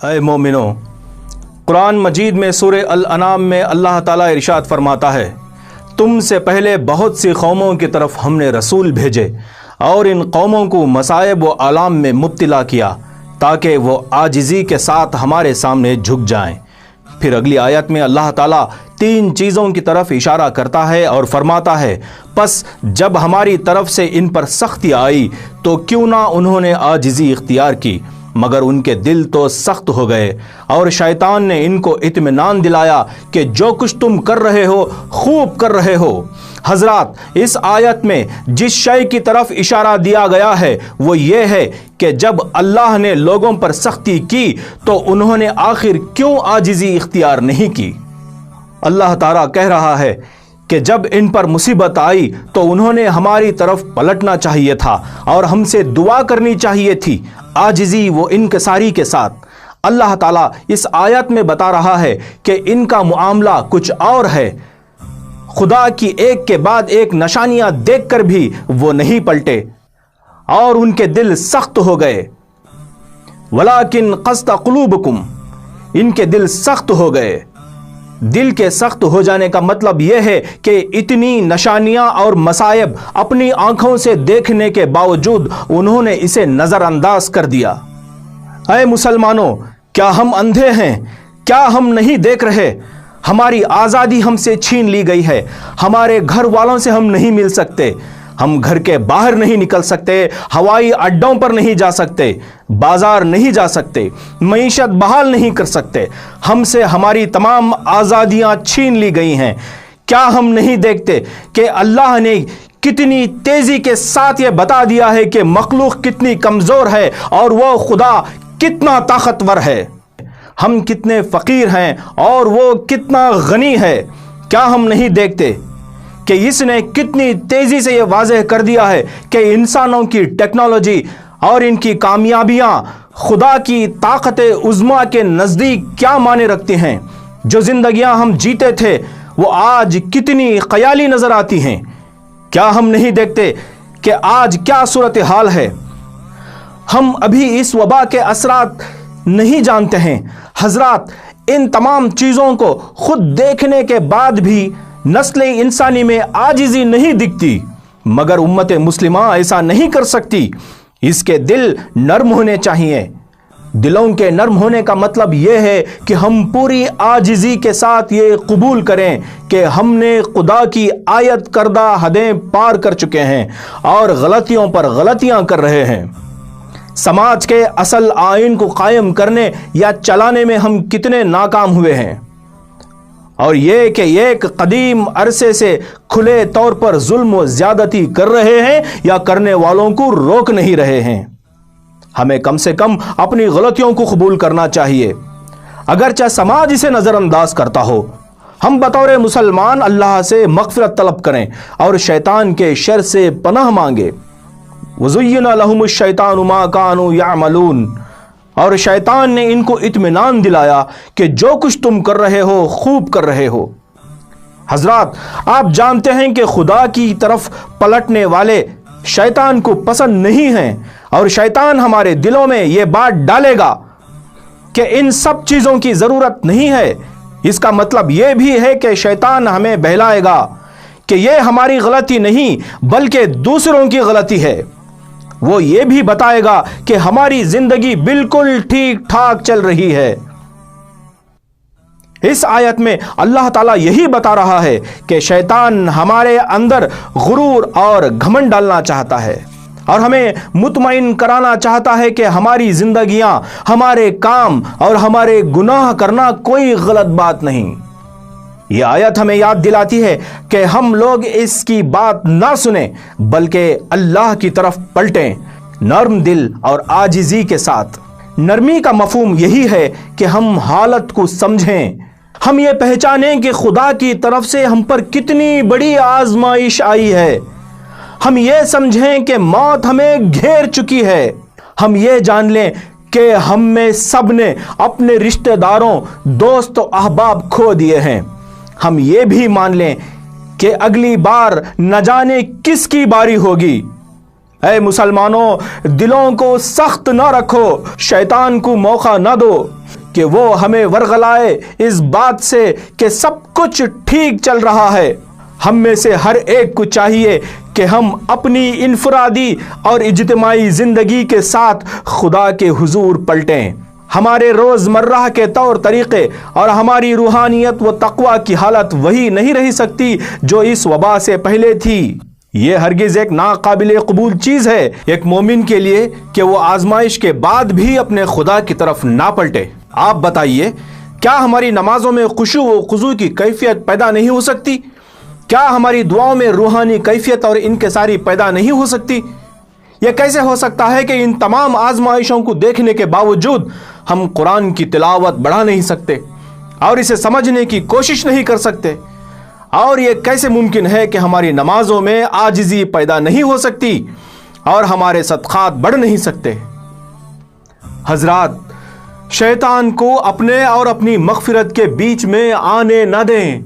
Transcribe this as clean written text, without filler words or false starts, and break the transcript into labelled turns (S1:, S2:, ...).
S1: اے مومنو، قرآن مجید میں سورہ الانعام میں اللہ تعالیٰ ارشاد فرماتا ہے، تم سے پہلے بہت سی قوموں کی طرف ہم نے رسول بھیجے اور ان قوموں کو مصائب و آلام میں مبتلا کیا تاکہ وہ عاجزی کے ساتھ ہمارے سامنے جھک جائیں۔ پھر اگلی آیت میں اللہ تعالیٰ 3 چیزوں کی طرف اشارہ کرتا ہے اور فرماتا ہے، پس جب ہماری طرف سے ان پر سختی آئی تو کیوں نہ انہوں نے عاجزی اختیار کی، مگر ان کے دل تو سخت ہو گئے اور شیطان نے ان کو اطمینان دلایا کہ جو کچھ تم کر رہے ہو خوب کر رہے ہو۔ حضرات، اس آیت میں جس شے کی طرف اشارہ دیا گیا ہے وہ یہ ہے کہ جب اللہ نے لوگوں پر سختی کی تو انہوں نے آخر کیوں عاجزی اختیار نہیں کی؟ اللہ تعالیٰ کہہ رہا ہے کہ جب ان پر مصیبت آئی تو انہوں نے ہماری طرف پلٹنا چاہیے تھا اور ہم سے دعا کرنی چاہیے تھی، عاجزی و انکساری کے ساتھ۔ اللہ تعالیٰ اس آیت میں بتا رہا ہے کہ ان کا معاملہ کچھ اور ہے۔ خدا کی ایک کے بعد ایک نشانیاں دیکھ کر بھی وہ نہیں پلٹے اور ان کے دل سخت ہو گئے۔ وَلَٰكِنْ قَسْتَ قُلُوبُكُمْ، ان کے دل سخت ہو گئے۔ دل کے سخت ہو جانے کا مطلب یہ ہے کہ اتنی نشانیاں اور مصائب اپنی آنکھوں سے دیکھنے کے باوجود انہوں نے اسے نظر انداز کر دیا۔ اے مسلمانوں، کیا ہم اندھے ہیں؟ کیا ہم نہیں دیکھ رہے؟ ہماری آزادی ہم سے چھین لی گئی ہے، ہمارے گھر والوں سے ہم نہیں مل سکتے، ہم گھر کے باہر نہیں نکل سکتے، ہوائی اڈوں پر نہیں جا سکتے، بازار نہیں جا سکتے، معیشت بحال نہیں کر سکتے، ہم سے ہماری تمام آزادیاں چھین لی گئی ہیں۔ کیا ہم نہیں دیکھتے کہ اللہ نے کتنی تیزی کے ساتھ یہ بتا دیا ہے کہ مخلوق کتنی کمزور ہے اور وہ خدا کتنا طاقتور ہے؟ ہم کتنے فقیر ہیں اور وہ کتنا غنی ہے؟ کیا ہم نہیں دیکھتے کہ اس نے کتنی تیزی سے یہ واضح کر دیا ہے کہ انسانوں کی ٹیکنالوجی اور ان کی کامیابیاں خدا کی طاقت عظمیٰ کے نزدیک کیا معنی رکھتی ہیں؟ جو زندگیاں ہم جیتے تھے وہ آج کتنی خیالی نظر آتی ہیں۔ کیا ہم نہیں دیکھتے کہ آج کیا صورتحال ہے؟ ہم ابھی اس وبا کے اثرات نہیں جانتے ہیں۔ حضرات، ان تمام چیزوں کو خود دیکھنے کے بعد بھی نسل انسانی میں عاجزی نہیں دکھتی، مگر امت مسلمہ ایسا نہیں کر سکتی۔ اس کے دل نرم ہونے چاہیے۔ دلوں کے نرم ہونے کا مطلب یہ ہے کہ ہم پوری عاجزی کے ساتھ یہ قبول کریں کہ ہم نے خدا کی عائد کردہ حدیں پار کر چکے ہیں اور غلطیوں پر غلطیاں کر رہے ہیں۔ سماج کے اصل آئین کو قائم کرنے یا چلانے میں ہم کتنے ناکام ہوئے ہیں، اور یہ کہ ایک قدیم عرصے سے کھلے طور پر ظلم و زیادتی کر رہے ہیں یا کرنے والوں کو روک نہیں رہے ہیں۔ ہمیں کم سے کم اپنی غلطیوں کو قبول کرنا چاہیے، اگرچہ سماج اسے نظر انداز کرتا ہو۔ ہم بطور مسلمان اللہ سے مغفرت طلب کریں اور شیطان کے شر سے پناہ مانگے۔ وَزُيِّنَ لَهُمُ الشَّيْطَانُ مَا كَانُوا يَعْمَلُونَ، اور شیطان نے ان کو اطمینان دلایا کہ جو کچھ تم کر رہے ہو خوب کر رہے ہو۔ حضرات، آپ جانتے ہیں کہ خدا کی طرف پلٹنے والے شیطان کو پسند نہیں ہیں، اور شیطان ہمارے دلوں میں یہ بات ڈالے گا کہ ان سب چیزوں کی ضرورت نہیں ہے۔ اس کا مطلب یہ بھی ہے کہ شیطان ہمیں بہلائے گا کہ یہ ہماری غلطی نہیں بلکہ دوسروں کی غلطی ہے۔ وہ یہ بھی بتائے گا کہ ہماری زندگی بالکل ٹھیک ٹھاک چل رہی ہے۔ اس آیت میں اللہ تعالیٰ یہی بتا رہا ہے کہ شیطان ہمارے اندر غرور اور گھمنڈ ڈالنا چاہتا ہے اور ہمیں مطمئن کرانا چاہتا ہے کہ ہماری زندگیاں، ہمارے کام اور ہمارے گناہ کرنا کوئی غلط بات نہیں۔ یہ آیت ہمیں یاد دلاتی ہے کہ ہم لوگ اس کی بات نہ سنیں بلکہ اللہ کی طرف پلٹیں، نرم دل اور عاجزی کے ساتھ۔ نرمی کا مفہوم یہی ہے کہ ہم حالت کو سمجھیں، ہم یہ پہچانیں کہ خدا کی طرف سے ہم پر کتنی بڑی آزمائش آئی ہے، ہم یہ سمجھیں کہ موت ہمیں گھیر چکی ہے، ہم یہ جان لیں کہ ہم میں سب نے اپنے رشتہ داروں، دوست و احباب کھو دیے ہیں، ہم یہ بھی مان لیں کہ اگلی بار نہ جانے کس کی باری ہوگی۔ اے مسلمانوں، دلوں کو سخت نہ رکھو، شیطان کو موقع نہ دو کہ وہ ہمیں ورغلائے اس بات سے کہ سب کچھ ٹھیک چل رہا ہے۔ ہم میں سے ہر ایک کو چاہیے کہ ہم اپنی انفرادی اور اجتماعی زندگی کے ساتھ خدا کے حضور پلٹیں۔ ہمارے روزمرہ کے طور طریقے اور ہماری روحانیت و تقوی کی حالت وہی نہیں رہ سکتی جو اس وبا سے پہلے تھی۔ یہ ہرگز ایک ناقابل قبول چیز ہے ایک مومن کے لیے کہ وہ آزمائش کے بعد بھی اپنے خدا کی طرف نہ پلٹے۔ آپ بتائیے، کیا ہماری نمازوں میں خشوع و خضوع کی کیفیت پیدا نہیں ہو سکتی؟ کیا ہماری دعاؤں میں روحانی کیفیت اور انکساری پیدا نہیں ہو سکتی؟ یہ کیسے ہو سکتا ہے کہ ان تمام آزمائشوں کو دیکھنے کے باوجود ہم قرآن کی تلاوت بڑھا نہیں سکتے اور اسے سمجھنے کی کوشش نہیں کر سکتے؟ اور یہ کیسے ممکن ہے کہ ہماری نمازوں میں عاجزی پیدا نہیں ہو سکتی اور ہمارے صدقات بڑھ نہیں سکتے؟ حضرات، شیطان کو اپنے اور اپنی مغفرت کے بیچ میں آنے نہ دیں۔